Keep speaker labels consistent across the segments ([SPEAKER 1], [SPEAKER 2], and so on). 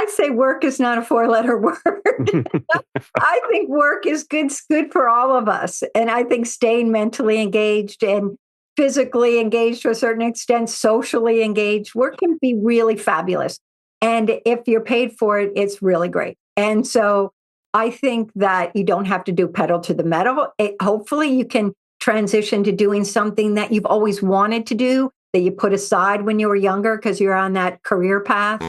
[SPEAKER 1] I say work is not a 4-letter word. I think work is good for all of us. And I think staying mentally engaged and physically engaged to a certain extent, socially engaged, work can be really fabulous. And if you're paid for it, it's really great. And so I think that you don't have to do pedal to the metal. Hopefully you can transition to doing something that you've always wanted to do, that you put aside when you were younger because you're on that career path.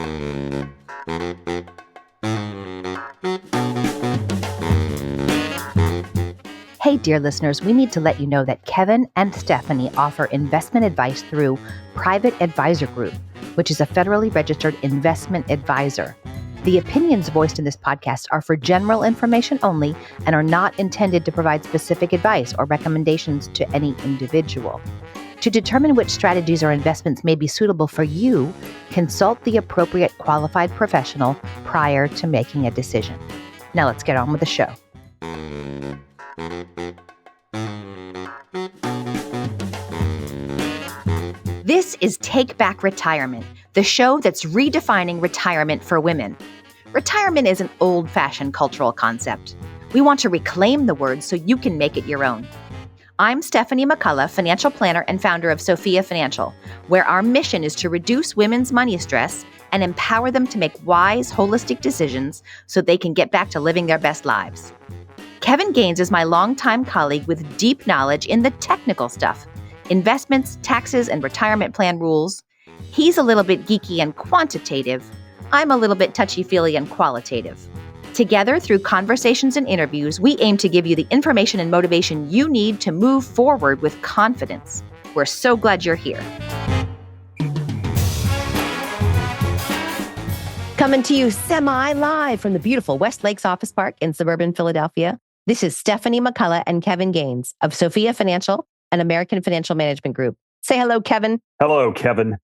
[SPEAKER 2] Hey, dear listeners, we need to let you know that Kevin and Stephanie offer investment advice through Private Advisor Group, which is a federally registered investment advisor. The opinions voiced in this podcast are for general information only and are not intended to provide specific advice or recommendations to any individual. To determine which strategies or investments may be suitable for you, consult the appropriate qualified professional prior to making a decision. Now let's get on with the show. This is Take Back Retirement, the show that's redefining retirement for women. Retirement is an old-fashioned cultural concept. We want to reclaim the word so you can make it your own. I'm Stephanie McCullough, financial planner and founder of Sophia Financial, where our mission is to reduce women's money stress and empower them to make wise, holistic decisions so they can get back to living their best lives. Kevin Gaines is my longtime colleague with deep knowledge in the technical stuff, investments, taxes, and retirement plan rules. He's a little bit geeky and quantitative. I'm a little bit touchy-feely and qualitative. Together, through conversations and interviews, we aim to give you the information and motivation you need to move forward with confidence. We're so glad you're here. Coming to you semi-live from the beautiful West Lakes Office Park in suburban Philadelphia, this is Stephanie McCullough and Kevin Gaines of Sophia Financial and American Financial Management Group. Say hello, Kevin.
[SPEAKER 3] Hello, Kevin.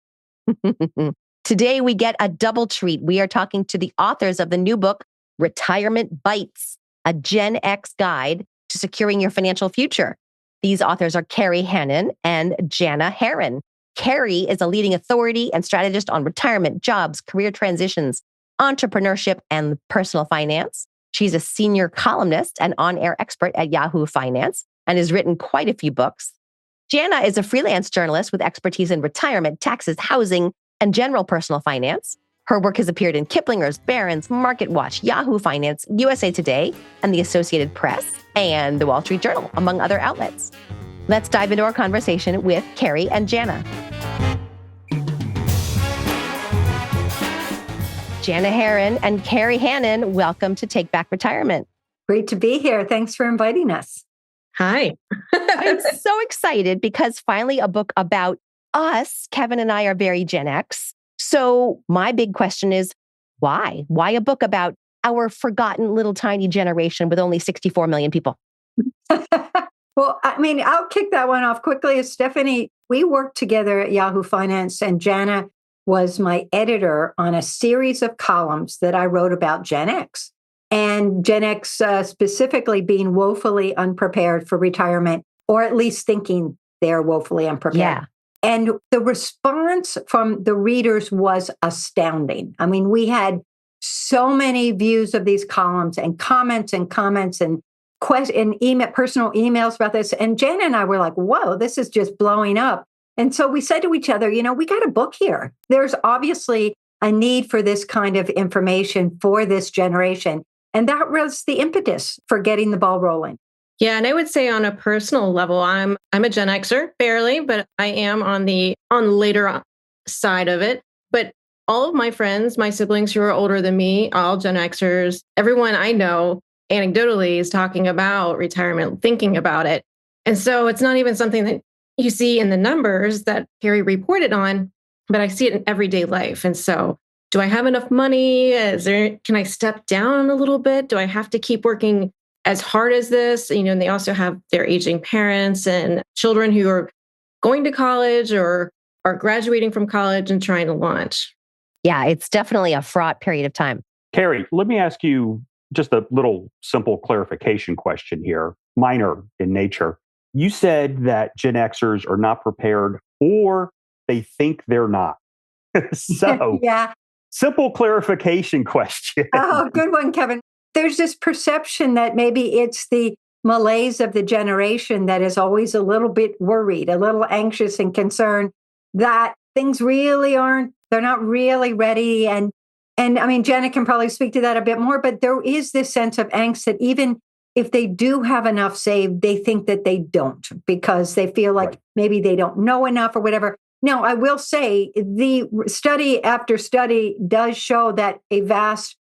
[SPEAKER 2] Today, we get a double treat. We are talking to the authors of the new book, Retirement Bites, a Gen X guide to securing your financial future. These authors are Kerry Hannon and Janna Herron. Kerry is a leading authority and strategist on retirement, jobs, career transitions, entrepreneurship, and personal finance. She's a senior columnist and on-air expert at Yahoo Finance and has written quite a few books. Janna is a freelance journalist with expertise in retirement, taxes, housing, and general personal finance. Her work has appeared in Kiplinger's, Barron's, MarketWatch, Yahoo Finance, USA Today, and the Associated Press, and the Wall Street Journal, among other outlets. Let's dive into our conversation with Kerry and Janna. Janna Herron and Kerry Hannon, welcome to Take Back Retirement.
[SPEAKER 1] Great to be here. Thanks for inviting us.
[SPEAKER 4] Hi.
[SPEAKER 2] I'm so excited because finally a book about us. Kevin and I are very Gen X. So my big question is, why? Why a book about our forgotten little tiny generation with only 64 million people?
[SPEAKER 1] Well, I mean, I'll kick that one off quickly. Stephanie, we worked together at Yahoo Finance, and Janna was my editor on a series of columns that I wrote about Gen X. And Gen X specifically being woefully unprepared for retirement, or at least thinking they're woefully unprepared.
[SPEAKER 2] Yeah.
[SPEAKER 1] And the response from the readers was astounding. I mean, we had so many views of these columns and comments and personal emails about this. And Jan and I were like, whoa, this is just blowing up. And so we said to each other, we got a book here. There's obviously a need for this kind of information for this generation. And that was the impetus for getting the ball rolling.
[SPEAKER 4] Yeah, and I would say on a personal level, I'm a Gen Xer, barely, but I am on the later side of it. But all of my friends, my siblings who are older than me, all Gen Xers, everyone I know anecdotally is talking about retirement, thinking about it. And so it's not even something that you see in the numbers that Kerry reported on, but I see it in everyday life. And so do I have enough money? Can I step down a little bit? Do I have to keep working as hard as this? And they also have their aging parents and children who are going to college or are graduating from college and trying to launch.
[SPEAKER 2] Yeah, it's definitely a fraught period of time.
[SPEAKER 3] Kerry, let me ask you just a little simple clarification question here, minor in nature. You said that Gen Xers are not prepared or they think they're not. So
[SPEAKER 1] Yeah.
[SPEAKER 3] simple clarification question.
[SPEAKER 1] Oh, good one, Kevin. There's this perception that maybe it's the malaise of the generation that is always a little bit worried, a little anxious and concerned that things really they're not really ready. And I mean, Janna can probably speak to that a bit more, but there is this sense of angst that even if they do have enough saved, they think that they don't because they feel like maybe they don't know enough or whatever. Now, I will say the study after study does show that a vast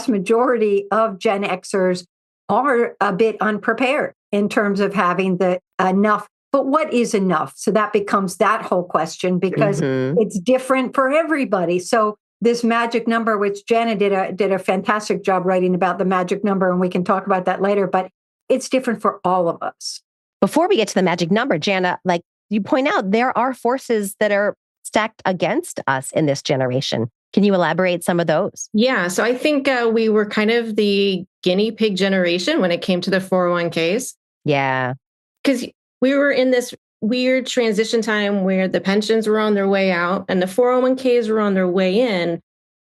[SPEAKER 1] majority of Gen Xers are a bit unprepared in terms of having the enough. But what is enough? So that becomes that whole question because it's different for everybody. So this magic number, which Janna did a fantastic job writing about the magic number, and we can talk about that later, but it's different for all of us.
[SPEAKER 5] Before we get to the magic number, Janna, like you point out, there are forces that are stacked against us in this generation. Can you elaborate some of those?
[SPEAKER 4] Yeah. So I think we were kind of the guinea pig generation when it came to the 401ks.
[SPEAKER 5] Yeah.
[SPEAKER 4] Because we were in this weird transition time where the pensions were on their way out and the 401ks were on their way in,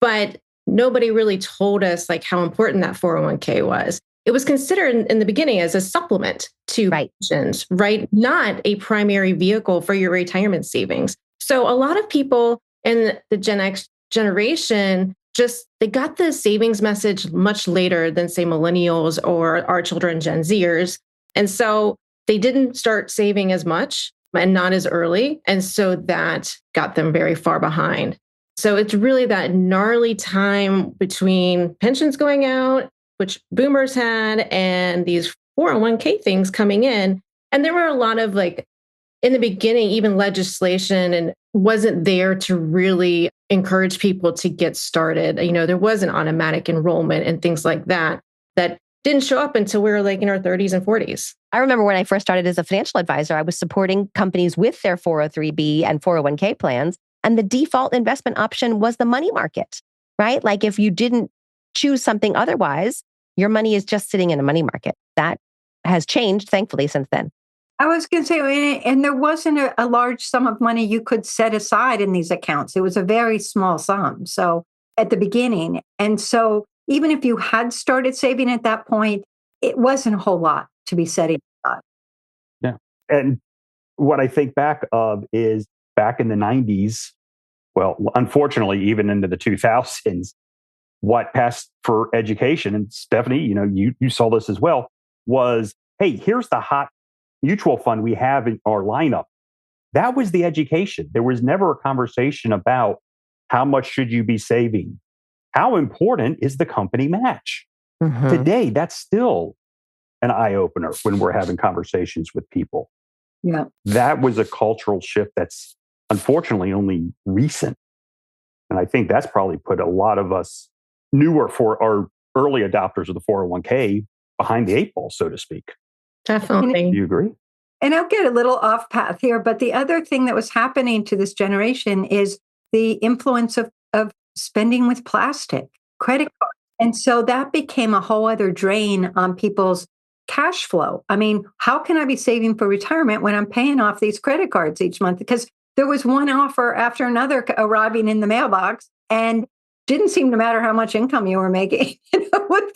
[SPEAKER 4] but nobody really told us like how important that 401k was. It was considered in the beginning as a supplement to pensions, right? Not a primary vehicle for your retirement savings. So a lot of people in the Gen X generation they got the savings message much later than say millennials or our children, Gen Zers. And so they didn't start saving as much and not as early. And so that got them very far behind. So it's really that gnarly time between pensions going out, which boomers had, and these 401k things coming in. And there were a lot of in the beginning, even legislation and wasn't there to really encourage people to get started. There was an automatic enrollment and things like that didn't show up until we were in our 30s and 40s.
[SPEAKER 5] I remember when I first started as a financial advisor, I was supporting companies with their 403b and 401k plans. And the default investment option was the money market, right? Like if you didn't choose something otherwise, your money is just sitting in a money market. That has changed, thankfully, since then.
[SPEAKER 1] I was going to say, and there wasn't a large sum of money you could set aside in these accounts. It was a very small sum. So at the beginning. And so even if you had started saving at that point, it wasn't a whole lot to be setting aside.
[SPEAKER 3] Yeah. And what I think back of is back in the 90s, well, unfortunately, even into the 2000s, what passed for education, and Stephanie, you saw this as well, was, hey, here's the hot mutual fund we have in our lineup. That was the education. There was never a conversation about how much should you be saving? How important is the company match? Today, that's still an eye-opener when we're having conversations with people.
[SPEAKER 1] Yeah.
[SPEAKER 3] That was a cultural shift that's unfortunately only recent. And I think that's probably put a lot of us newer for our early adopters of the 401k behind the eight ball, so to speak.
[SPEAKER 4] Definitely.
[SPEAKER 3] Do you agree?
[SPEAKER 1] And I'll get a little off path here, but the other thing that was happening to this generation is the influence of spending with plastic, credit cards. And so that became a whole other drain on people's cash flow. I mean, how can I be saving for retirement when I'm paying off these credit cards each month? Because there was one offer after another arriving in the mailbox and didn't seem to matter how much income you were making.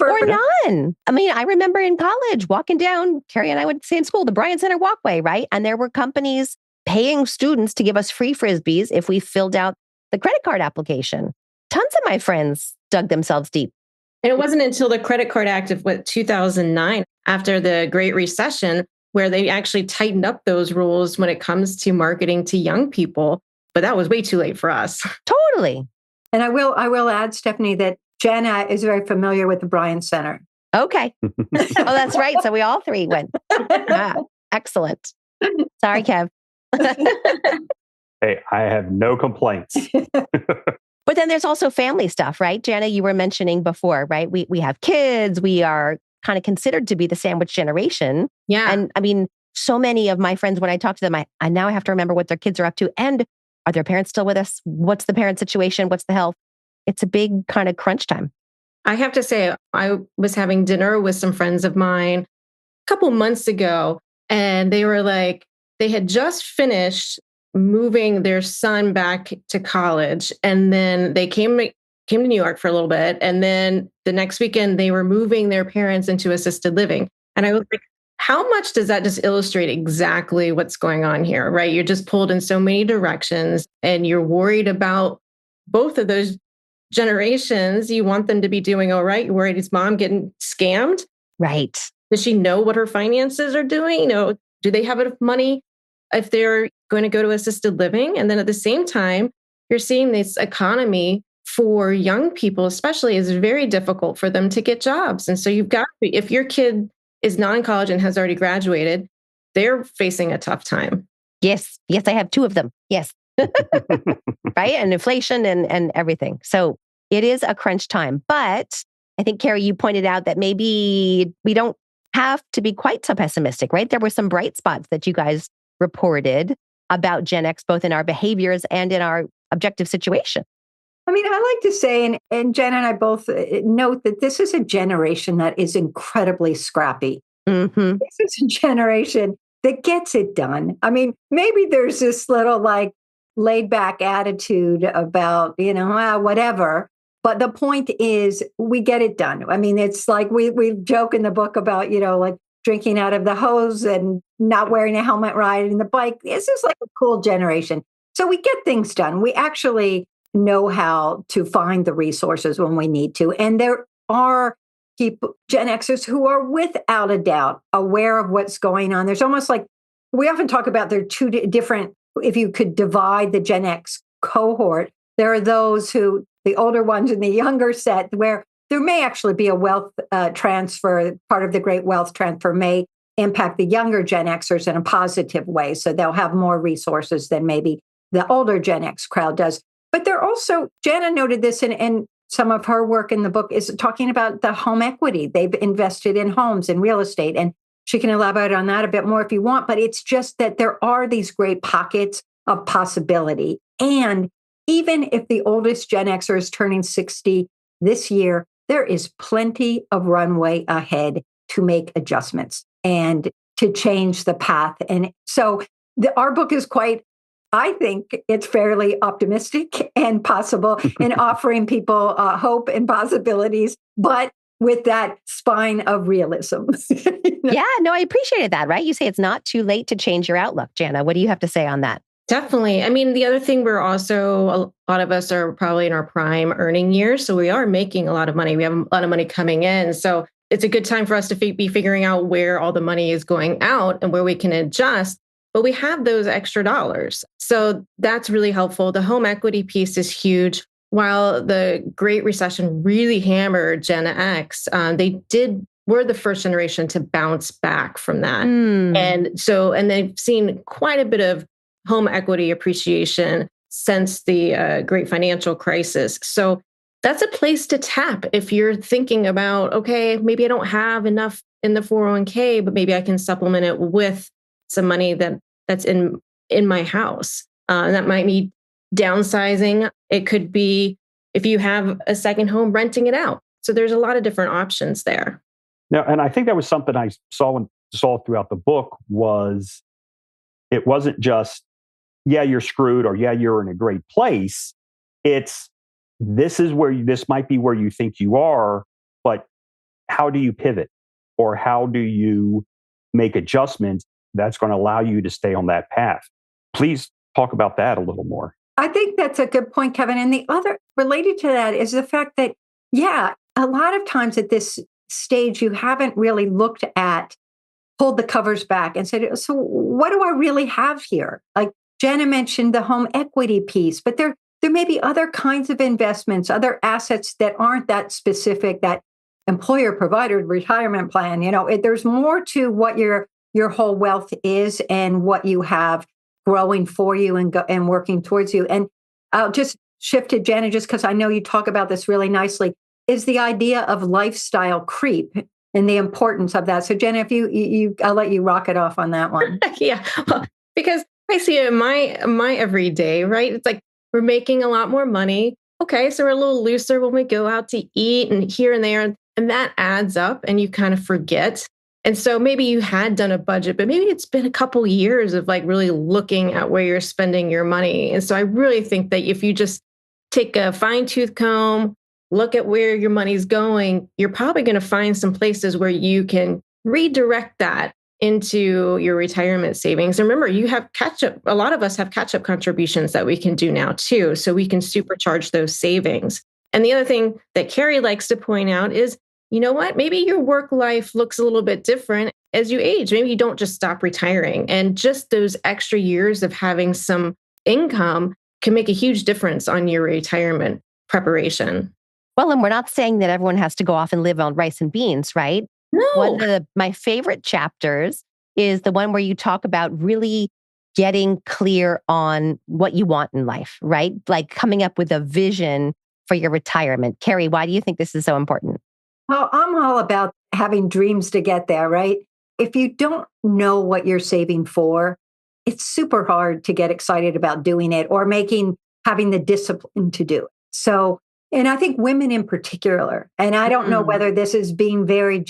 [SPEAKER 5] Or none. I mean, I remember in college walking down, Kerry and I went to the same school, the Bryan Center Walkway, right? And there were companies paying students to give us free Frisbees if we filled out the credit card application. Tons of my friends dug themselves deep.
[SPEAKER 4] And it wasn't until the Credit Card Act of 2009, after the Great Recession, where they actually tightened up those rules when it comes to marketing to young people. But that was way too late for us.
[SPEAKER 5] Totally.
[SPEAKER 1] And I will add, Stephanie, that Janna is very familiar with the Bryan Center.
[SPEAKER 5] Okay. Oh, that's right. So we all three went. Yeah, excellent. Sorry, Kev.
[SPEAKER 3] Hey, I have no complaints.
[SPEAKER 5] But then there's also family stuff, right? Janna, you were mentioning before, right? We have kids. We are kind of considered to be the sandwich generation.
[SPEAKER 4] Yeah.
[SPEAKER 5] And I mean, so many of my friends, when I talk to them, I now have to remember what their kids are up to. And are their parents still with us? What's the parent situation? What's the health? It's a big kind of crunch time.
[SPEAKER 4] I have to say, I was having dinner with some friends of mine a couple months ago, and they were like, they had just finished moving their son back to college, and then they came to New York for a little bit, and then the next weekend they were moving their parents into assisted living. And I was like, how much does that just illustrate exactly what's going on here, right? You're just pulled in so many directions, and you're worried about both of those generations. You want them to be doing all right. You're worried is mom getting scammed?
[SPEAKER 5] Right.
[SPEAKER 4] Does she know what her finances are doing? Do they have enough money if they're going to go to assisted living? And then at the same time, you're seeing this economy for young people, especially, is very difficult for them to get jobs. And so you've got, if your kid is not in college and has already graduated, they're facing a tough time.
[SPEAKER 5] Yes. Yes, I have two of them. Yes. Right. And inflation and everything. So it is a crunch time. But I think, Kerry, you pointed out that maybe we don't have to be quite so pessimistic, right? There were some bright spots that you guys reported about Gen X, both in our behaviors and in our objective situation.
[SPEAKER 1] I mean, I like to say, and Jen and I both note that this is a generation that is incredibly scrappy.
[SPEAKER 5] Mm-hmm.
[SPEAKER 1] This is a generation that gets it done. I mean, maybe there's this little like laid back attitude about, whatever. But the point is we get it done. I mean, it's like we joke in the book about, like drinking out of the hose and not wearing a helmet riding the bike. This is like a cool generation. So we get things done. We actually know how to find the resources when we need to. And there are people, Gen Xers, who are without a doubt aware of what's going on. There's almost like, we often talk about there are two different, if you could divide the Gen X cohort, there are those who, the older ones in the younger set, where there may actually be a wealth transfer. Part of the great wealth transfer may impact the younger Gen Xers in a positive way. So they'll have more resources than maybe the older Gen X crowd does. But they're also, Janna noted this in some of her work in the book, is talking about the home equity. They've invested in homes and real estate. And she can elaborate on that a bit more if you want. But it's just that there are these great pockets of possibility. And even if the oldest Gen Xer is turning 60 this year, there is plenty of runway ahead to make adjustments and to change the path. And so our book is quite, I think it's fairly optimistic and possible in offering people hope and possibilities, but with that spine of realism.
[SPEAKER 5] Yeah, no, I appreciated that, right? You say it's not too late to change your outlook. Janna, what do you have to say on that?
[SPEAKER 4] Definitely. I mean, the other thing, we're also, a lot of us are probably in our prime earning years. So we are making a lot of money. We have a lot of money coming in. So it's a good time for us to be figuring out where all the money is going out and where we can adjust. But we have those extra dollars. So that's really helpful. The home equity piece is huge. While the Great Recession really hammered Gen X, we're the first generation to bounce back from that. And they've seen quite a bit of home equity appreciation since the great financial crisis. So that's a place to tap if you're thinking about, okay, maybe I don't have enough in the 401k, but maybe I can supplement it with some money that's in my house. That might be downsizing. It could be, if you have a second home, renting it out. So there's a lot of different options there.
[SPEAKER 3] Now, and I think that was something I saw throughout the book was, it wasn't just, yeah, you're screwed, or yeah, you're in a great place. It's, this might be where you think you are, but how do you pivot? Or how do you make adjustments that's going to allow you to stay on that path? Please talk about that a little more.
[SPEAKER 1] I think that's a good point, Kevin. And the other related to that is the fact that, yeah, a lot of times at this stage, you haven't really looked at, pulled the covers back and said, so what do I really have here? Like Janna mentioned the home equity piece, but there may be other kinds of investments, other assets that aren't that specific, that employer provided retirement plan. There's more to what your whole wealth is and what you have growing for you and working towards you. And I'll just shift to Janna, just because I know you talk about this really nicely, is the idea of lifestyle creep and the importance of that. So Janna, if I'll let you rock it off on that one.
[SPEAKER 4] Yeah, well, because I see it in my everyday, right? It's like, we're making a lot more money. Okay, so we're a little looser when we go out to eat and here and there, and that adds up and you kind of forget. And so maybe you had done a budget, but maybe it's been a couple years of like really looking at where you're spending your money. And so I really think that if you just take a fine tooth comb, look at where your money's going, you're probably going to find some places where you can redirect that into your retirement savings. And remember, you have catch up. A lot of us have catch up contributions that we can do now too. So we can supercharge those savings. And the other thing that Kerry likes to point out is, you know what? Maybe your work life looks a little bit different as you age. Maybe you don't just stop retiring. And just those extra years of having some income can make a huge difference on your retirement preparation.
[SPEAKER 5] Well, and we're not saying that everyone has to go off and live on rice and beans, right?
[SPEAKER 4] No.
[SPEAKER 5] One of my favorite chapters is the one where you talk about really getting clear on what you want in life, right? Like coming up with a vision for your retirement. Kerry, why do you think this is so important?
[SPEAKER 1] Well, I'm all about having dreams to get there, right? If you don't know what you're saving for, it's super hard to get excited about doing it or having the discipline to do it. So, and I think women in particular, and I don't know whether this is being very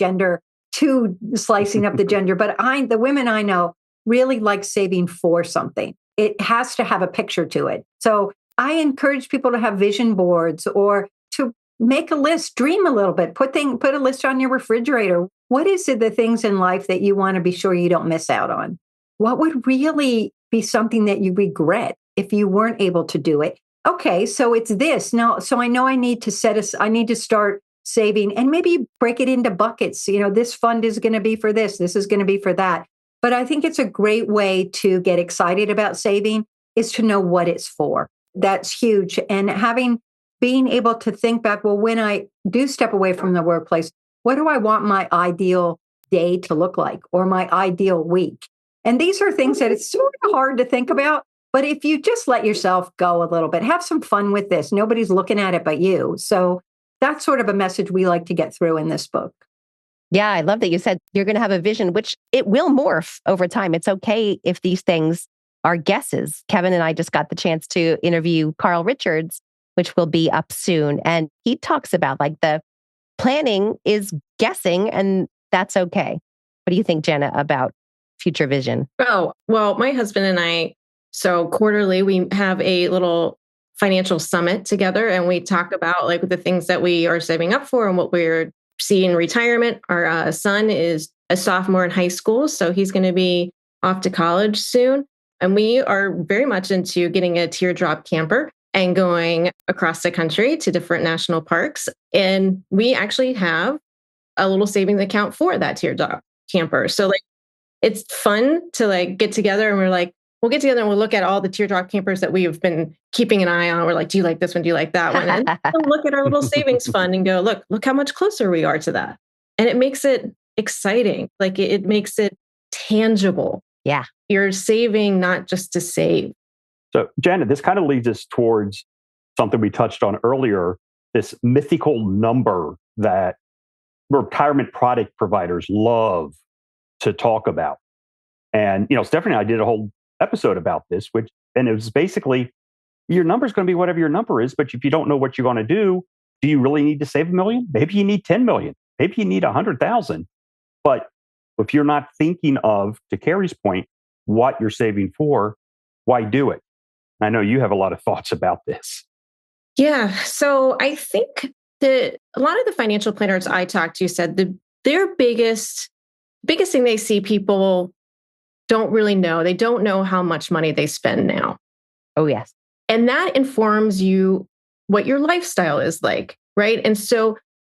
[SPEAKER 1] slicing up the gender, but the women I know really like saving for something. It has to have a picture to it. So I encourage people to have vision boards or to make a list, dream a little bit, put a list on your refrigerator. What is it, the things in life that you want to be sure you don't miss out on? What would really be something that you regret if you weren't able to do it? Okay, so it's this. Now, so I know I need to start saving, and maybe break it into buckets. This fund is going to be for this is going to be for that. But I think it's a great way to get excited about saving is to know what it's for. That's huge. And being able to think back, well, when I do step away from the workplace, what do I want my ideal day to look like or my ideal week? And these are things that it's sort of hard to think about. But if you just let yourself go a little bit, have some fun with this. Nobody's looking at it but you. So that's sort of a message we like to get through in this book.
[SPEAKER 5] Yeah, I love that you said you're going to have a vision, which it will morph over time. It's okay if these things are guesses. Kevin and I just got the chance to interview Carl Richards, which will be up soon. And he talks about like the planning is guessing, and that's okay. What do you think, Janna, about future vision?
[SPEAKER 4] Oh, well, my husband and I, so quarterly, we have a little financial summit together, and we talk about like the things that we are saving up for and what we're seeing in retirement. Our son is a sophomore in high school, so he's going to be off to college soon. And we are very much into getting a teardrop camper and going across the country to different national parks. And we actually have a little savings account for that teardrop camper. So like, it's fun to like get together, and we'll get together and we'll look at all the teardrop campers that we have been keeping an eye on. We're like, do you like this one? Do you like that one? And we'll look at our little savings fund and go, look how much closer we are to that. And it makes it exciting. Like it makes it tangible.
[SPEAKER 5] Yeah.
[SPEAKER 4] You're saving not just to save.
[SPEAKER 3] So, Janna, this kind of leads us towards something we touched on earlier, this mythical number that retirement product providers love to talk about. And, Stephanie and I did a whole episode about this, and it was basically, your number is going to be whatever your number is, but if you don't know what you're going to do you really need to save $1 million? Maybe you need 10 million. Maybe you need 100,000. But if you're not thinking of, to Kerry's point, what you're saving for, why do it? I know you have a lot of thoughts about this.
[SPEAKER 4] Yeah. So I think that a lot of the financial planners I talked to said their biggest thing they see people don't really know. They don't know how much money they spend now.
[SPEAKER 5] Oh, yes.
[SPEAKER 4] And that informs you what your lifestyle is like, right? And so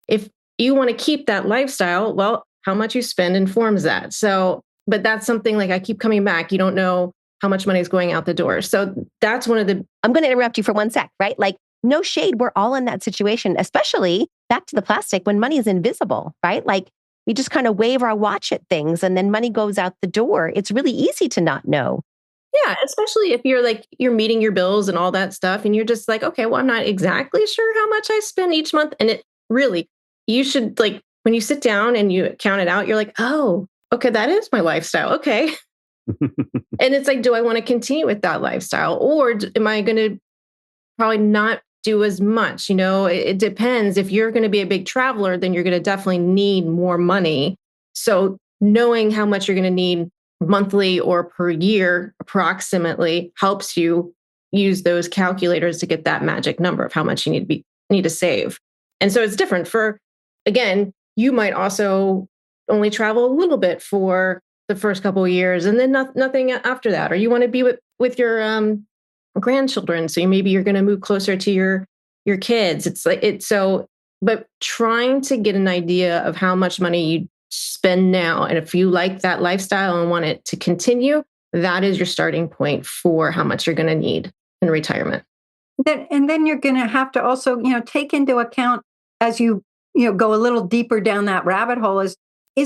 [SPEAKER 4] if you want to keep that lifestyle, well, how much you spend informs that. So, but that's something like I keep coming back. You don't know how much money is going out the door. So that's one of the...
[SPEAKER 5] I'm going to interrupt you for one sec, right? Like, no shade. We're all in that situation, especially back to the plastic when money is invisible, right? Like we just kind of wave our watch at things and then money goes out the door. It's really easy to not know.
[SPEAKER 4] Yeah, especially if you're meeting your bills and all that stuff and you're just like, okay, well, I'm not exactly sure how much I spend each month. And it really, you should like, when you sit down and you count it out, you're like, oh, okay, that is my lifestyle. Okay. And it's like, do I want to continue with that lifestyle? Or am I going to probably not do as much? It depends. If you're going to be a big traveler, then you're going to definitely need more money. So knowing how much you're going to need monthly or per year approximately helps you use those calculators to get that magic number of how much you need to save. And so it's different for, again, you might also only travel a little bit for the first couple of years and then nothing after that. Or you want to be with your grandchildren. So maybe you're going to move closer to your kids. But trying to get an idea of how much money you spend now. And if you like that lifestyle and want it to continue, that is your starting point for how much you're going to need in retirement.
[SPEAKER 1] And then you're going to have to also, take into account as you go a little deeper down that rabbit hole is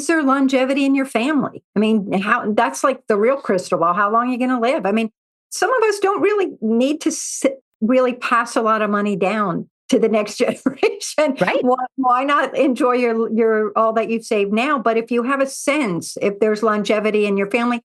[SPEAKER 1] there longevity in your family? I mean, that's like the real crystal ball. How long are you going to live? I mean, some of us don't really need to really pass a lot of money down to the next generation.
[SPEAKER 5] Right.
[SPEAKER 1] Why not enjoy your all that you've saved now? But if you have a sense, if there's longevity in your family,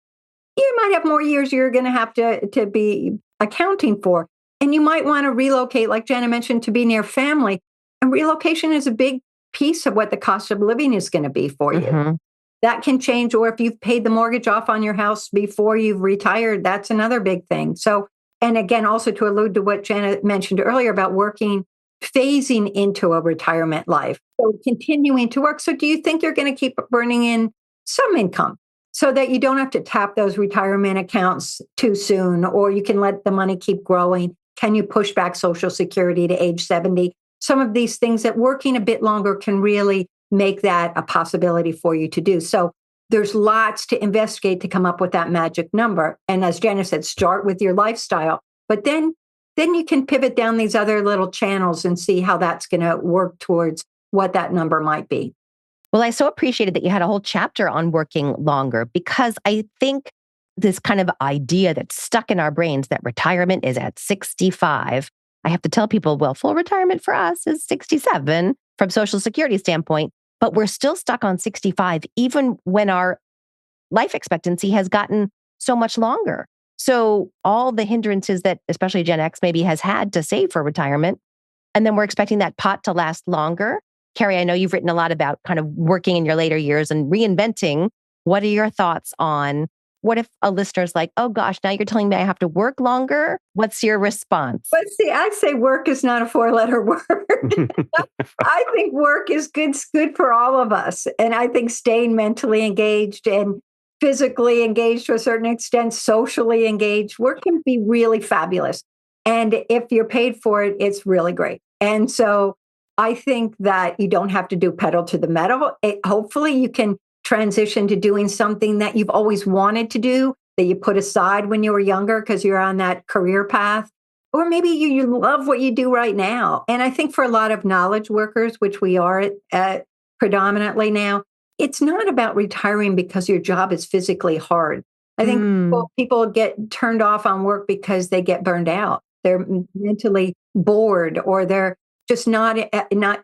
[SPEAKER 1] you might have more years you're going to have to be accounting for. And you might want to relocate, like Janna mentioned, to be near family. And relocation is a big piece of what the cost of living is going to be for you. That can change. Or if you've paid the mortgage off on your house before you've retired, that's another big thing. So, and again, also to allude to what Janna mentioned earlier about phasing into a retirement life. So continuing to work. So do you think you're going to keep burning in some income so that you don't have to tap those retirement accounts too soon, or you can let the money keep growing? Can you push back Social Security to age 70? Some of these things that working a bit longer can really make that a possibility for you to do. So there's lots to investigate to come up with that magic number. And as Janna said, start with your lifestyle, but then you can pivot down these other little channels and see how that's going to work towards what that number might be.
[SPEAKER 5] Well, I so appreciated that you had a whole chapter on working longer, because I think this kind of idea that's stuck in our brains that retirement is at 65. I have to tell people, well, full retirement for us is 67 from Social Security standpoint, but we're still stuck on 65, even when our life expectancy has gotten so much longer. So all the hindrances that especially Gen X maybe has had to save for retirement, and then we're expecting that pot to last longer. Kerry, I know you've written a lot about kind of working in your later years and reinventing. What are your thoughts on what if a listener's like, oh gosh, now you're telling me I have to work longer? What's your response?
[SPEAKER 1] But see, I say work is not a 4-letter word. I think work is good for all of us. And I think staying mentally engaged and physically engaged to a certain extent, socially engaged, work can be really fabulous. And if you're paid for it, it's really great. And so I think that you don't have to do pedal to the metal. Hopefully you can transition to doing something that you've always wanted to do, that you put aside when you were younger because you're on that career path. Or maybe you love what you do right now. And I think for a lot of knowledge workers, which we are predominantly now, it's not about retiring because your job is physically hard. I think people get turned off on work because they get burned out. They're mentally bored, or they're just not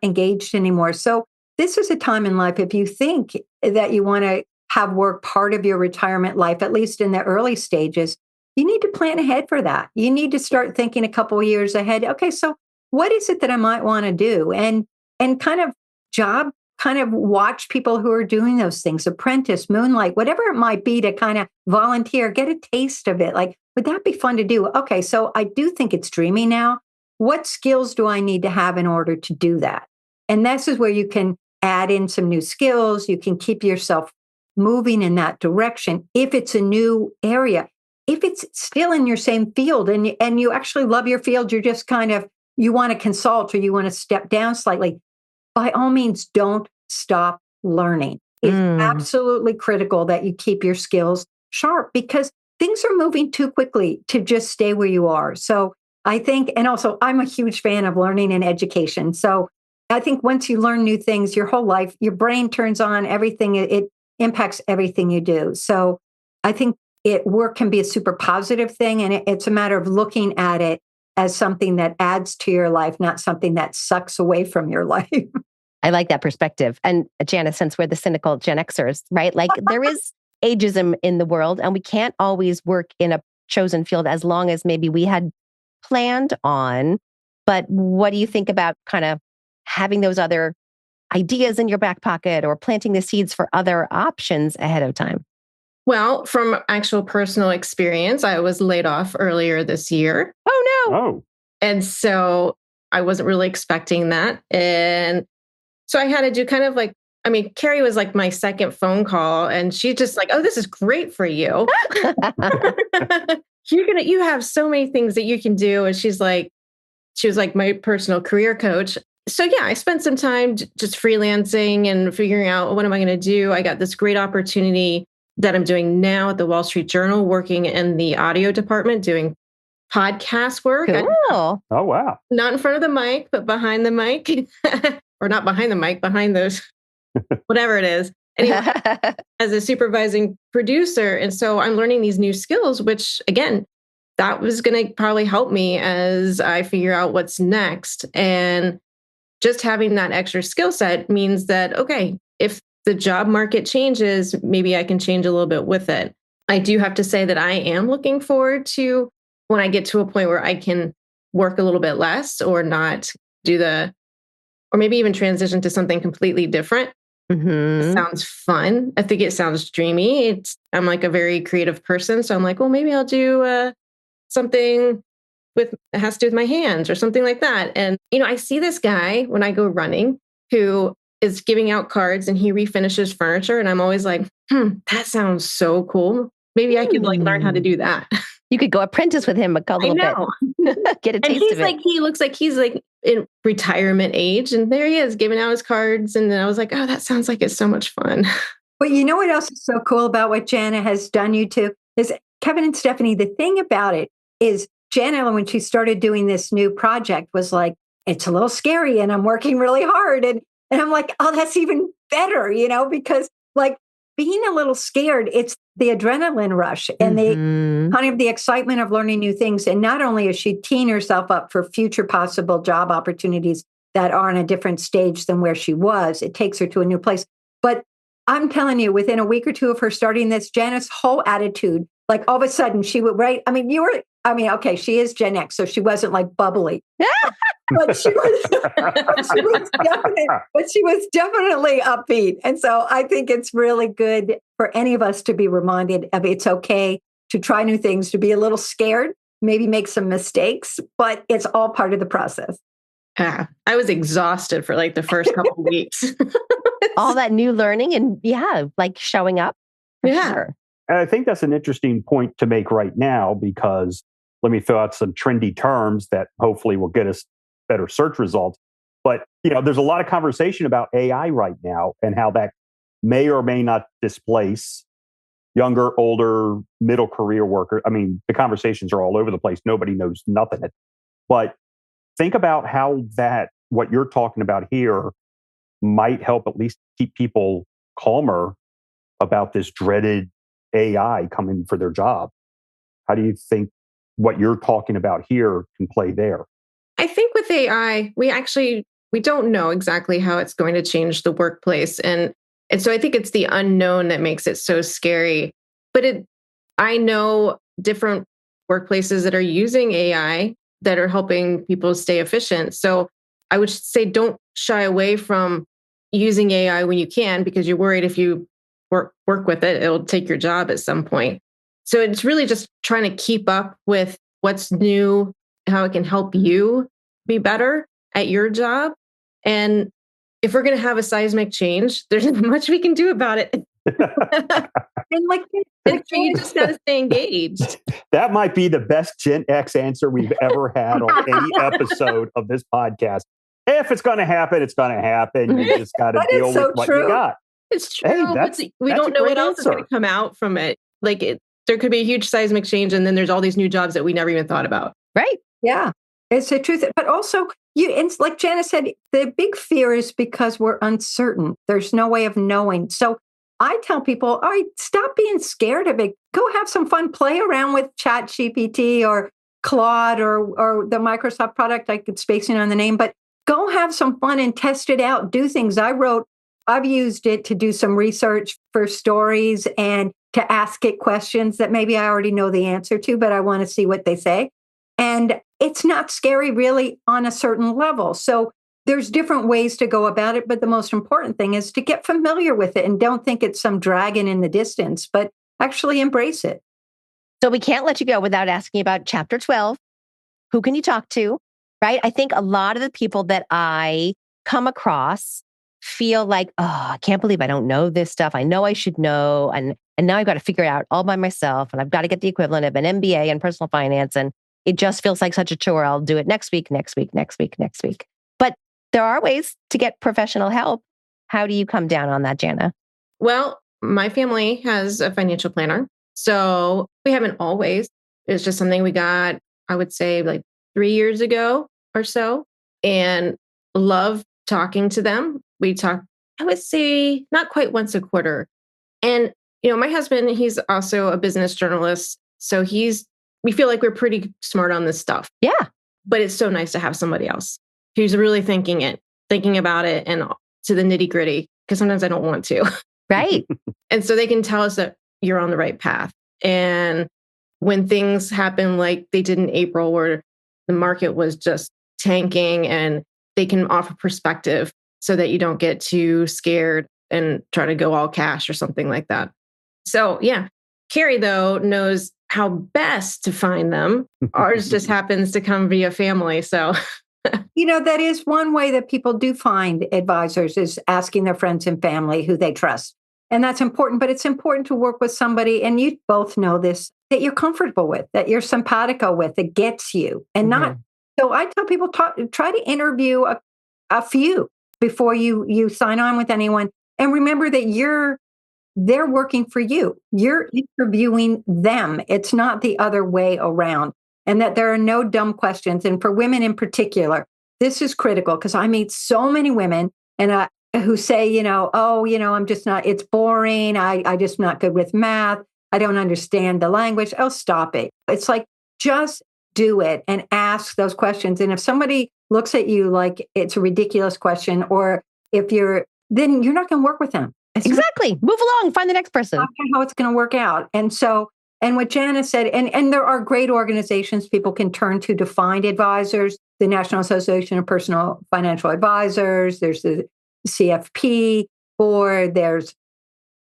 [SPEAKER 1] engaged anymore. So this is a time in life, if you think that you want to have work part of your retirement life, at least in the early stages, you need to plan ahead for that. You need to start thinking a couple of years ahead. Okay, so what is it that I might want to do? And kind of watch people who are doing those things, apprentice, moonlight, whatever it might be, to kind of volunteer, get a taste of it. Like, would that be fun to do? Okay, so I do think it's dreamy now. What skills do I need to have in order to do that? And this is where you can add in some new skills. You can keep yourself moving in that direction. If it's a new area, if it's still in your same field and you actually love your field, you're just you want to consult or you want to step down slightly, by all means, don't stop learning. It's absolutely critical that you keep your skills sharp, because things are moving too quickly to just stay where you are. So I think, and also I'm a huge fan of learning and education. So I think once you learn new things, your whole life, your brain turns on everything. It impacts everything you do. So I think work can be a super positive thing. And it's a matter of looking at it as something that adds to your life, not something that sucks away from your life.
[SPEAKER 5] I like that perspective. And Janna, since we're the cynical Gen Xers, right? Like there is ageism in the world, and we can't always work in a chosen field as long as maybe we had planned on. But what do you think about kind of having those other ideas in your back pocket or planting the seeds for other options ahead of time?
[SPEAKER 4] Well, from actual personal experience, I was laid off earlier this year.
[SPEAKER 5] Oh, no.
[SPEAKER 3] Oh,
[SPEAKER 4] And so I wasn't really expecting that. And so I had to do kind of like, I mean, Kerry was like my second phone call, and she's just like, "Oh, this is great for you. You have so many things that you can do." And she was like my personal career coach. So yeah, I spent some time just freelancing and figuring out what am I going to do. I got this great opportunity that I'm doing now at the Wall Street Journal, working in the audio department, doing podcast work.
[SPEAKER 5] Cool.
[SPEAKER 3] oh, wow.
[SPEAKER 4] Not in front of the mic, but behind the mic, or not behind the mic, behind those, whatever it is. Anyway, as a supervising producer. And so I'm learning these new skills, which again, that was going to probably help me as I figure out what's next. And just having that extra skill set means that, okay, if the job market changes, maybe I can change a little bit with it. I do have to say that I am looking forward to when I get to a point where I can work a little bit less or not do or maybe even transition to something completely different. It sounds fun. I think it sounds dreamy. I'm like a very creative person. So I'm like, well, maybe I'll do something it has to do with my hands or something like that. And, I see this guy when I go running who is giving out cards and he refinishes furniture. And I'm always like, that sounds so cool. Maybe I could learn how to do that.
[SPEAKER 5] You could go apprentice with him a little bit. Get a taste of it.
[SPEAKER 4] He looks like he's like in retirement age. And there he is giving out his cards. And then I was like, oh, that sounds like it's so much fun.
[SPEAKER 1] But you know what else is so cool about what Janna has done you two is Kevin and Stephanie, the thing about it is Janna, when she started doing this new project, was like, it's a little scary and I'm working really hard. And I'm like, oh, that's even better, because like being a little scared, it's the adrenaline rush and the kind of the excitement of learning new things. And not only is she teeing herself up for future possible job opportunities that are on a different stage than where she was, it takes her to a new place. But I'm telling you, within a week or two of her starting this, Janna's whole attitude, like all of a sudden she would write. Okay, she is Gen X, so she wasn't like bubbly. But she was definitely upbeat. And so I think it's really good for any of us to be reminded of it's okay to try new things, to be a little scared, maybe make some mistakes, but it's all part of the process.
[SPEAKER 4] I was exhausted for like the first couple of weeks.
[SPEAKER 5] All that new learning and like showing up. Sure.
[SPEAKER 3] And I think that's an interesting point to make right now, because let me throw out some trendy terms that hopefully will get us better search results. But, there's a lot of conversation about AI right now and how that may or may not displace younger, older, middle career workers. I mean, the conversations are all over the place. Nobody knows nothing. But think about how what you're talking about here might help at least keep people calmer about this dreaded AI coming for their job. How do you think what you're talking about here can play there?
[SPEAKER 4] I think with AI, we don't know exactly how it's going to change the workplace. And so I think it's the unknown that makes it so scary. But I know different workplaces that are using AI that are helping people stay efficient. So I would say don't shy away from using AI when you can, because you're worried if you work with it, it'll take your job at some point. So it's really just trying to keep up with what's new, how it can help you be better at your job. And if we're going to have a seismic change, there's not much we can do about it. And you just got to stay engaged.
[SPEAKER 3] That might be the best Gen X answer we've ever had on any episode of this podcast. If it's going to happen, it's going to happen. You just got to deal with what you got.
[SPEAKER 4] It's true. We don't know what else is going to come out from it. There could be a huge seismic change, and then there's all these new jobs that we never even thought about.
[SPEAKER 5] Right.
[SPEAKER 1] Yeah, it's the truth. But also, it's like Janna said, the big fear is because we're uncertain. There's no way of knowing. So I tell people, all right, stop being scared of it. Go have some fun. Play around with ChatGPT or Claude or the Microsoft product. I could spacing on the name, but go have some fun and test it out. Do things. I've used it to do some research for stories and to ask it questions that maybe I already know the answer to, but I want to see what they say. And it's not scary really on a certain level. So there's different ways to go about it, but the most important thing is to get familiar with it and don't think it's some dragon in the distance, but actually embrace it.
[SPEAKER 5] So we can't let you go without asking about chapter 12. Who can you talk to? Right? I think a lot of the people that I come across feel like, oh, I can't believe I don't know this stuff. I know I should know. And now I've got to figure it out all by myself. And I've got to get the equivalent of an MBA in personal finance. And it just feels like such a chore. I'll do it next week. But there are ways to get professional help. How do you come down on that, Janna?
[SPEAKER 4] Well, my family has a financial planner. So we haven't always. It's just something we got, I would say, like 3 years ago or so, and love talking to them. We talk, I would say, not quite once a quarter. And, my husband, he's also a business journalist. So we feel like we're pretty smart on this stuff.
[SPEAKER 5] Yeah.
[SPEAKER 4] But it's so nice to have somebody else who's really thinking about it and to the nitty gritty, because sometimes I don't want to.
[SPEAKER 5] Right.
[SPEAKER 4] And so they can tell us that you're on the right path. And when things happen like they did in April, where the market was just tanking, and they can offer perspective so that you don't get too scared and try to go all cash or something like that. So yeah, Kerry, though, knows how best to find them. Ours just happens to come via family. So,
[SPEAKER 1] that is one way that people do find advisors, is asking their friends and family who they trust. And that's important, but it's important to work with somebody, and you both know this, that you're comfortable with, that you're simpatico with, that gets you, and not. So I tell people, try to interview a few before you sign on with anyone. And remember that they're working for you. You're interviewing them. It's not the other way around. And that there are no dumb questions. And for women in particular, this is critical, because I meet so many women who say, I'm just not, it's boring. I just not good with math. I don't understand the language. Oh, stop it. It's like, just do it and ask those questions. And if somebody looks at you like it's a ridiculous question, or then you're not going to work with them.
[SPEAKER 5] Exactly. Move along, find the next person.
[SPEAKER 1] Not how it's going to work out. And so, and what Janna said, and there are great organizations people can turn to find advisors, the National Association of Personal Financial Advisors, there's the CFP board, there's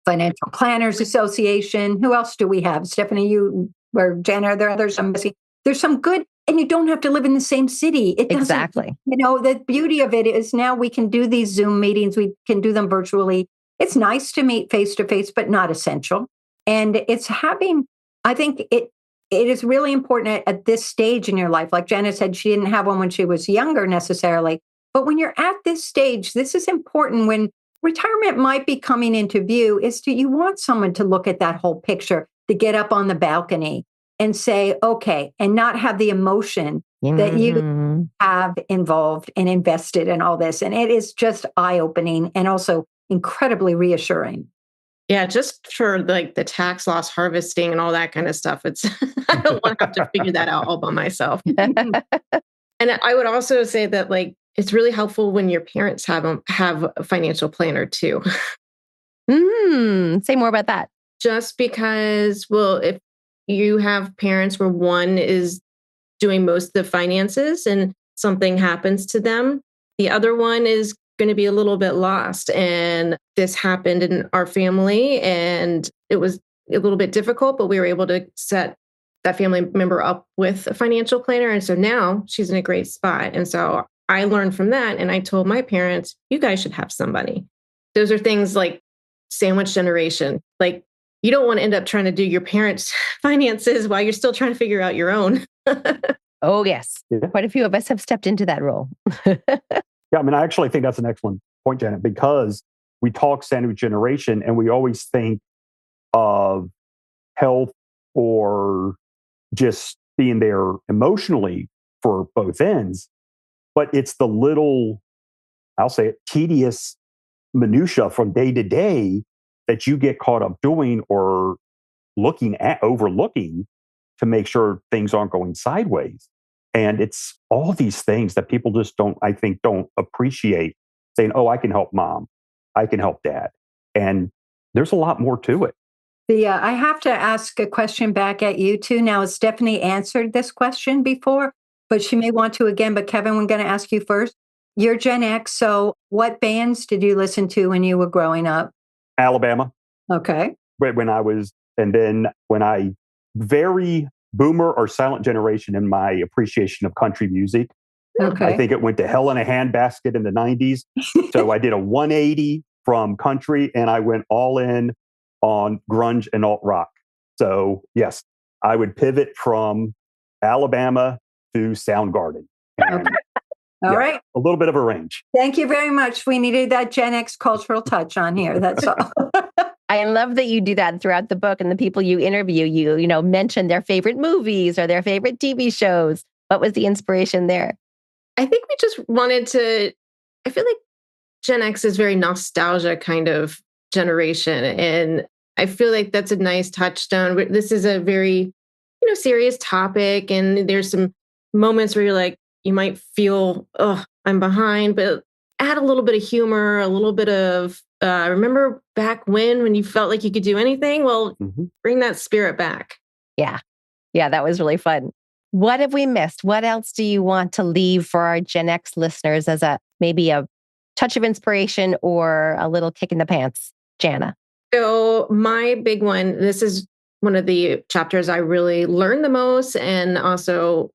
[SPEAKER 1] Financial Planners Association. Who else do we have? Stephanie, you or Janna, are there others? I'm missing. There's some good, and you don't have to live in the same city. It doesn't,
[SPEAKER 5] exactly.
[SPEAKER 1] The beauty of it is now we can do these Zoom meetings. We can do them virtually. It's nice to meet face to face, but not essential. And I think it is really important at this stage in your life. Like Janna said, she didn't have one when she was younger necessarily. But when you're at this stage, this is important. When retirement might be coming into view, you want someone to look at that whole picture, to get up on the balcony and say, okay, and not have the emotion that you have involved and invested in all this. And it is just eye-opening and also incredibly reassuring.
[SPEAKER 4] Yeah, just for like the tax loss harvesting and all that kind of stuff. I don't want to have to figure that out all by myself. And I would also say that it's really helpful when your parents have a financial planner too.
[SPEAKER 5] Say more about that.
[SPEAKER 4] Just because, if you have parents where one is doing most of the finances and something happens to them, the other one is going to be a little bit lost. And this happened in our family, and it was a little bit difficult, but we were able to set that family member up with a financial planner. And so now she's in a great spot. And so I learned from that, and I told my parents, you guys should have somebody. Those are things like sandwich generation. Like, you don't want to end up trying to do your parents' finances while you're still trying to figure out your own.
[SPEAKER 5] Oh, yes.
[SPEAKER 3] Yeah.
[SPEAKER 5] Quite a few of us have stepped into that role.
[SPEAKER 3] Yeah, I actually think that's an excellent point, Janet, because we talk sandwich generation and we always think of health or just being there emotionally for both ends. But it's the little, I'll say it, tedious minutia from day to day that you get caught up doing or overlooking to make sure things aren't going sideways. And it's all these things that people just don't appreciate, saying, oh, I can help mom, I can help dad. And there's a lot more to it.
[SPEAKER 1] I have to ask a question back at you two. Now, Stephanie answered this question before, but she may want to again. But Kevin, I'm going to ask you first. you're Gen X. So what bands did you listen to when you were growing up?
[SPEAKER 3] Alabama.
[SPEAKER 1] Okay.
[SPEAKER 3] When I was, and then when I very boomer or silent generation in my appreciation of country music.
[SPEAKER 1] Okay.
[SPEAKER 3] I think it went to hell in a handbasket in the 90s. So I did a 180 from country and I went all in on grunge and alt rock. So yes, I would pivot from Alabama to Soundgarden. And,
[SPEAKER 1] okay. All right.
[SPEAKER 3] A little bit of a range.
[SPEAKER 1] Thank you very much. We needed that Gen X cultural touch on here. That's all.
[SPEAKER 5] I love that you do that throughout the book, and the people you interview, you mention their favorite movies or their favorite TV shows. What was the inspiration there?
[SPEAKER 4] I think we just wanted to, I feel like Gen X is very nostalgia kind of generation. And I feel like that's a nice touchstone. This is a very, serious topic. And there's some moments where you're like, you might feel, oh, I'm behind, but add a little bit of humor, a little bit of, remember back when you felt like you could do anything? Well, bring that spirit back.
[SPEAKER 5] Yeah. Yeah, that was really fun. What have we missed? What else do you want to leave for our Gen X listeners as maybe a touch of inspiration or a little kick in the pants? Janna.
[SPEAKER 4] So my big one, this is one of the chapters I really learned the most and also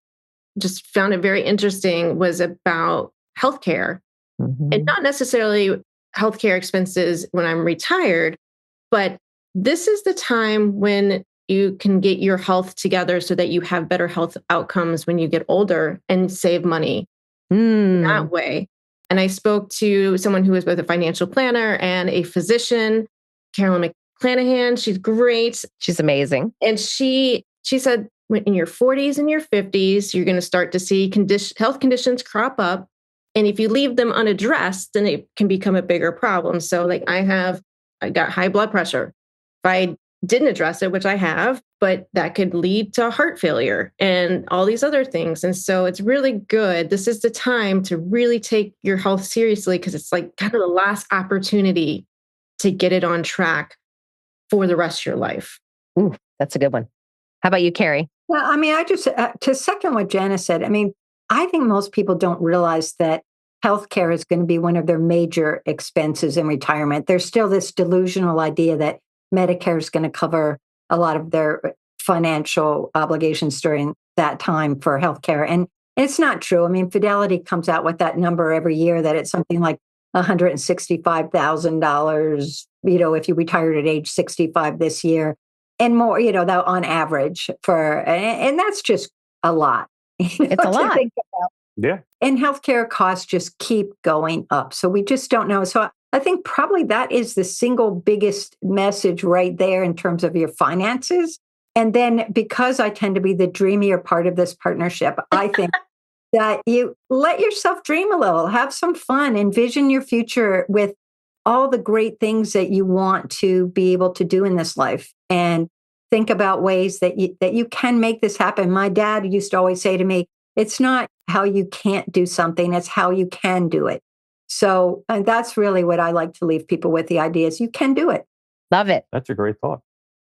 [SPEAKER 4] just found it very interesting, was about healthcare. And not necessarily healthcare expenses when I'm retired, but this is the time when you can get your health together so that you have better health outcomes when you get older and save money that way. And I spoke to someone who was both a financial planner and a physician, Carolyn McClanahan. She's great.
[SPEAKER 5] She's amazing.
[SPEAKER 4] And she said, when in your 40s and your 50s, you're going to start to see health conditions crop up. And if you leave them unaddressed, then it can become a bigger problem. So like I got high blood pressure. If I didn't address it, which I have, but that could lead to heart failure and all these other things. And so it's really good. This is the time to really take your health seriously, because it's like kind of the last opportunity to get it on track for the rest of your life.
[SPEAKER 5] Ooh, that's a good one. How about you, Kerry?
[SPEAKER 1] Well, I mean, I just, to second what Janna said, I mean, I think most people don't realize that healthcare is going to be one of their major expenses in retirement. There's still this delusional idea that Medicare is going to cover a lot of their financial obligations during that time for healthcare. And it's not true. I mean, Fidelity comes out with that number every year that it's something like $165,000, if you retired at age 65 this year and more, that on average and that's just a lot.
[SPEAKER 5] It's a lot.
[SPEAKER 3] Yeah.
[SPEAKER 1] And healthcare costs just keep going up. So we just don't know. So I think probably that is the single biggest message right there in terms of your finances. And then because I tend to be the dreamier part of this partnership, I think that you let yourself dream a little, have some fun, envision your future with all the great things that you want to be able to do in this life, and think about ways that you can make this happen. My dad used to always say to me, it's not how you can't do something, it's how you can do it. So and that's really what I like to leave people with. The idea is you can do it.
[SPEAKER 5] Love it.
[SPEAKER 3] That's a great thought.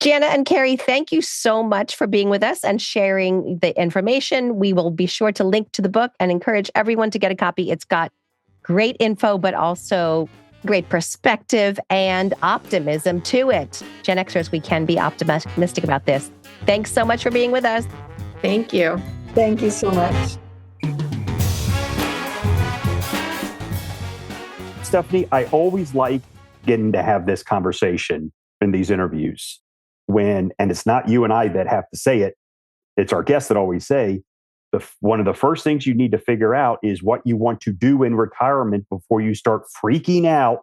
[SPEAKER 5] Janna and Kerry, thank you so much for being with us and sharing the information. We will be sure to link to the book and encourage everyone to get a copy. It's got great info, but also great perspective and optimism to it. Gen Xers, we can be optimistic about this. Thanks so much for being with us.
[SPEAKER 4] Thank you.
[SPEAKER 1] Thank you so much.
[SPEAKER 3] Stephanie, I always like getting to have this conversation in these interviews and it's not you and I that have to say it. It's our guests that always say, one of the first things you need to figure out is what you want to do in retirement before you start freaking out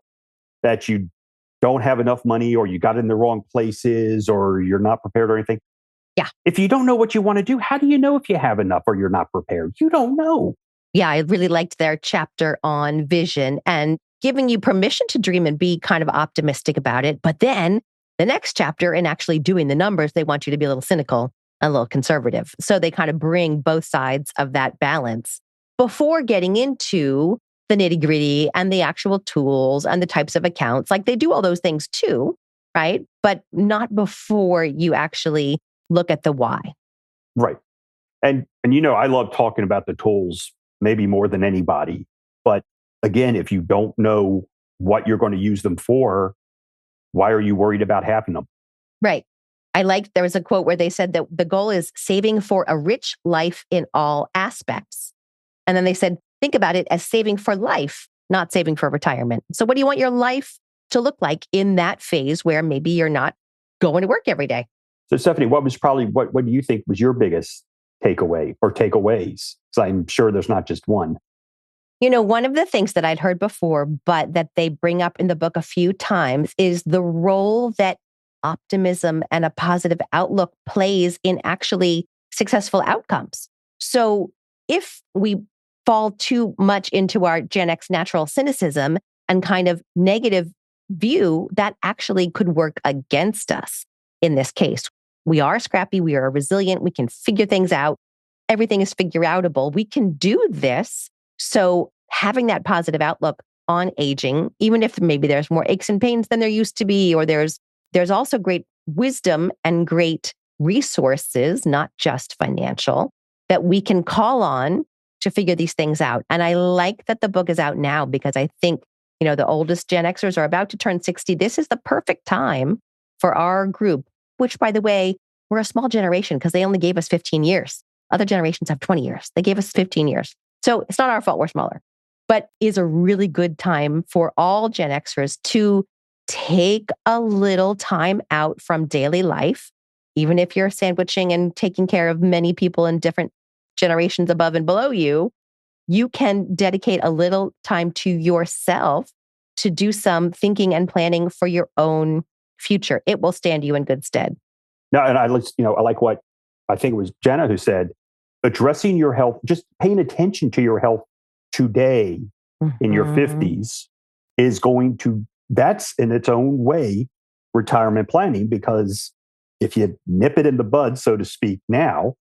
[SPEAKER 3] that you don't have enough money or you got in the wrong places or you're not prepared or anything.
[SPEAKER 5] Yeah.
[SPEAKER 3] If you don't know what you want to do, how do you know if you have enough or you're not prepared? You don't know.
[SPEAKER 5] Yeah, I really liked their chapter on vision and giving you permission to dream and be kind of optimistic about it. But then the next chapter, in actually doing the numbers, they want you to be a little cynical, a little conservative. So they kind of bring both sides of that balance before getting into the nitty gritty and the actual tools and the types of accounts. Like they do all those things too, right? But not before you actually look at the why.
[SPEAKER 3] Right. And I love talking about the tools maybe more than anybody. But again, if you don't know what you're going to use them for, why are you worried about having them?
[SPEAKER 5] Right. There was a quote where they said that the goal is saving for a rich life in all aspects. And then they said, think about it as saving for life, not saving for retirement. So what do you want your life to look like in that phase where maybe you're not going to work every day?
[SPEAKER 3] So Stephanie, what do you think was your biggest takeaway or takeaways? Because I'm sure there's not just one.
[SPEAKER 5] One of the things that I'd heard before, but that they bring up in the book a few times is the role that optimism and a positive outlook plays in actually successful outcomes. So if we fall too much into our Gen X natural cynicism and kind of negative view, that actually could work against us in this case. We are scrappy, we are resilient, we can figure things out. Everything is figure outable. We can do this. So having that positive outlook on aging, even if maybe there's more aches and pains than there used to be, or there's also great wisdom and great resources, not just financial, that we can call on to figure these things out. And I like that the book is out now because I think, the oldest Gen Xers are about to turn 60. This is the perfect time for our group, which, by the way, we're a small generation because they only gave us 15 years. Other generations have 20 years. They gave us 15 years. So it's not our fault we're smaller, but is a really good time for all Gen Xers to take a little time out from daily life, even if you're sandwiching and taking care of many people in different generations above and below you. You can dedicate a little time to yourself to do some thinking and planning for your own future. It will stand you in good stead.
[SPEAKER 3] No, and I like what I think it was Janna who said, addressing your health, just paying attention to your health today in your 50s that's in its own way retirement planning, because if you nip it in the bud, so to speak, now,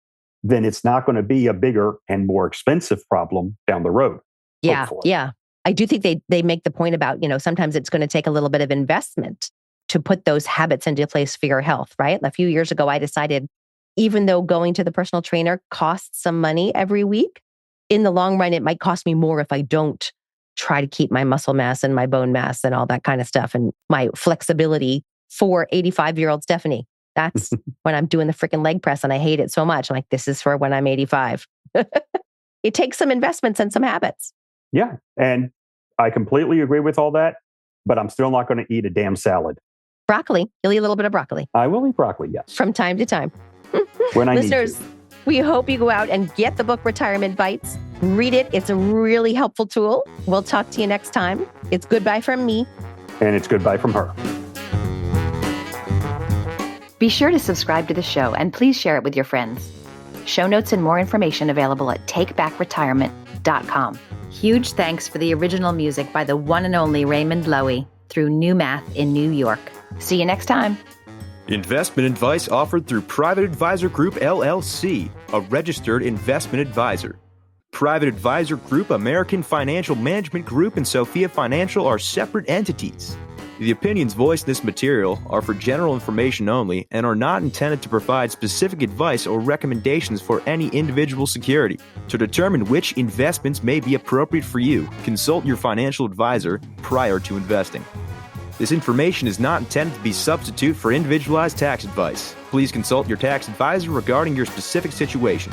[SPEAKER 3] then it's not going to be a bigger and more expensive problem down the road.
[SPEAKER 5] Yeah.
[SPEAKER 3] Hopefully.
[SPEAKER 5] Yeah. I do think they make the point about, sometimes it's going to take a little bit of investment to put those habits into place for your health, right? A few years ago, I decided, even though going to the personal trainer costs some money every week, in the long run, it might cost me more if I don't try to keep my muscle mass and my bone mass and all that kind of stuff and my flexibility for 85-year-old Stephanie. That's when I'm doing the freaking leg press and I hate it so much. I'm like, this is for when I'm 85. It takes some investments and some habits.
[SPEAKER 3] Yeah. And I completely agree with all that, but I'm still not going to eat a damn salad.
[SPEAKER 5] Broccoli. You'll eat a little bit of broccoli.
[SPEAKER 3] I will eat broccoli, yes.
[SPEAKER 5] From time to time.
[SPEAKER 3] When I
[SPEAKER 5] Listeners,
[SPEAKER 3] need to.
[SPEAKER 5] We hope you go out and get the book Retirement Bites. Read it. It's a really helpful tool. We'll talk to you next time. It's goodbye from me.
[SPEAKER 3] And it's goodbye from her.
[SPEAKER 2] Be sure to subscribe to the show and please share it with your friends. Show notes and more information available at takebackretirement.com. Huge thanks for the original music by the one and only Raymond Loewy through New Math in New York. See you next time.
[SPEAKER 6] Investment advice offered through Private Advisor Group, LLC, a registered investment advisor. Private Advisor Group, American Financial Management Group, and Sophia Financial are separate entities. The opinions voiced in this material are for general information only and are not intended to provide specific advice or recommendations for any individual security. To determine which investments may be appropriate for you, consult your financial advisor prior to investing. This information is not intended to be a substitute for individualized tax advice. Please consult your tax advisor regarding your specific situation.